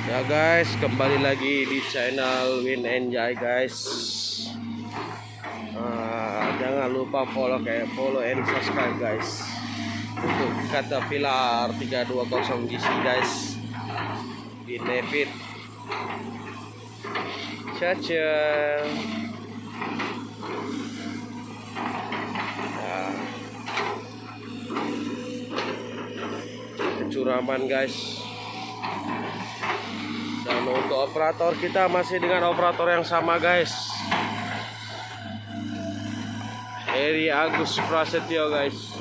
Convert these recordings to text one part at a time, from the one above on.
Ya guys, kembali lagi di channel Win Enjoy guys. Jangan lupa follow and subscribe guys. Untuk Caterpillar 320 GC guys di Nevit. Caca. Kecuraman guys. Dan untuk operator kita masih dengan operator yang sama guys, Heri Agus Prasetyo guys.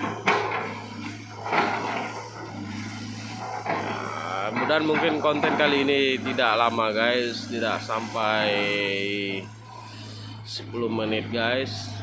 Dan mungkin konten kali ini tidak lama guys, tidak sampai 10 menit guys.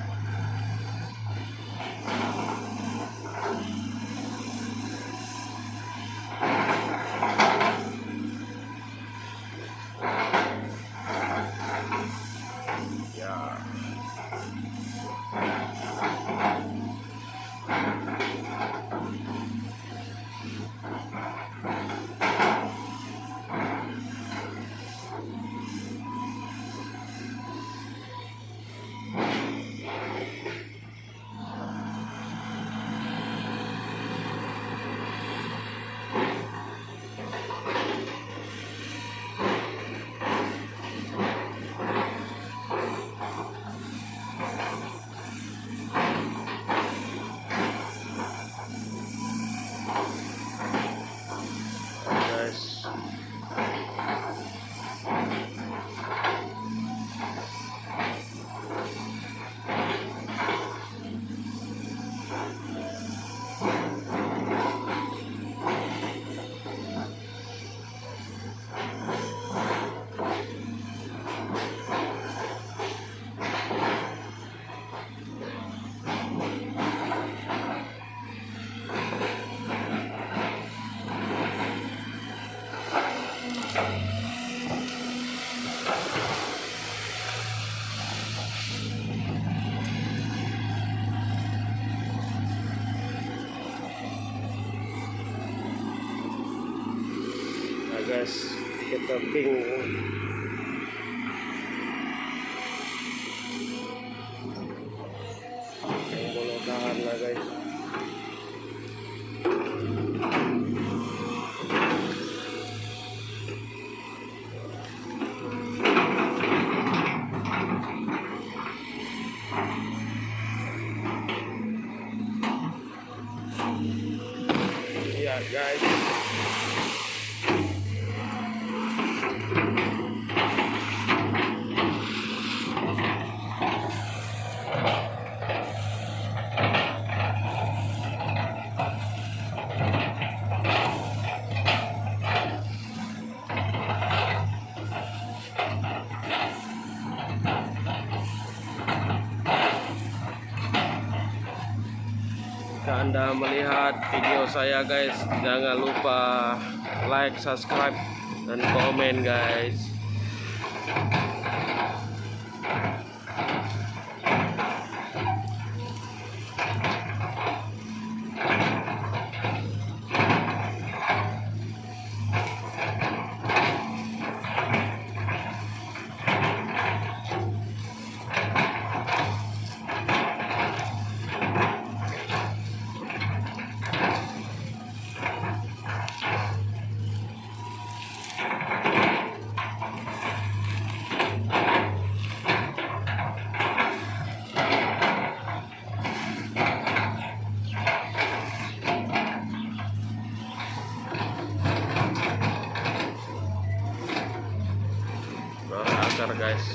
Guys, kita ping yang boleh tahan lah guys. Iya guys. Jika Anda melihat video saya guys, jangan lupa like, subscribe, dan komen guys. Akar guys.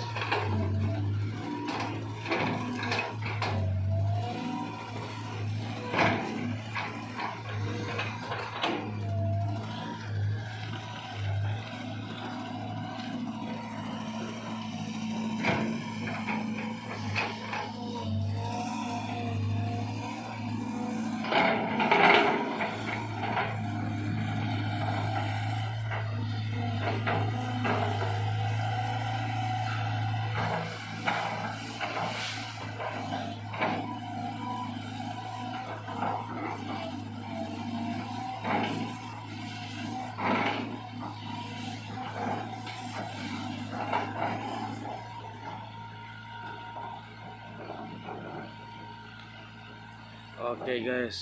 Oke guys,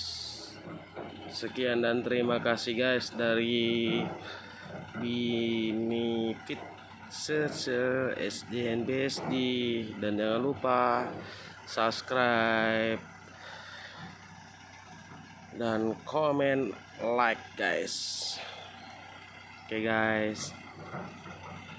sekian dan terima kasih guys dari Binifit SDN BSD, dan jangan lupa subscribe dan komen like guys. Oke guys.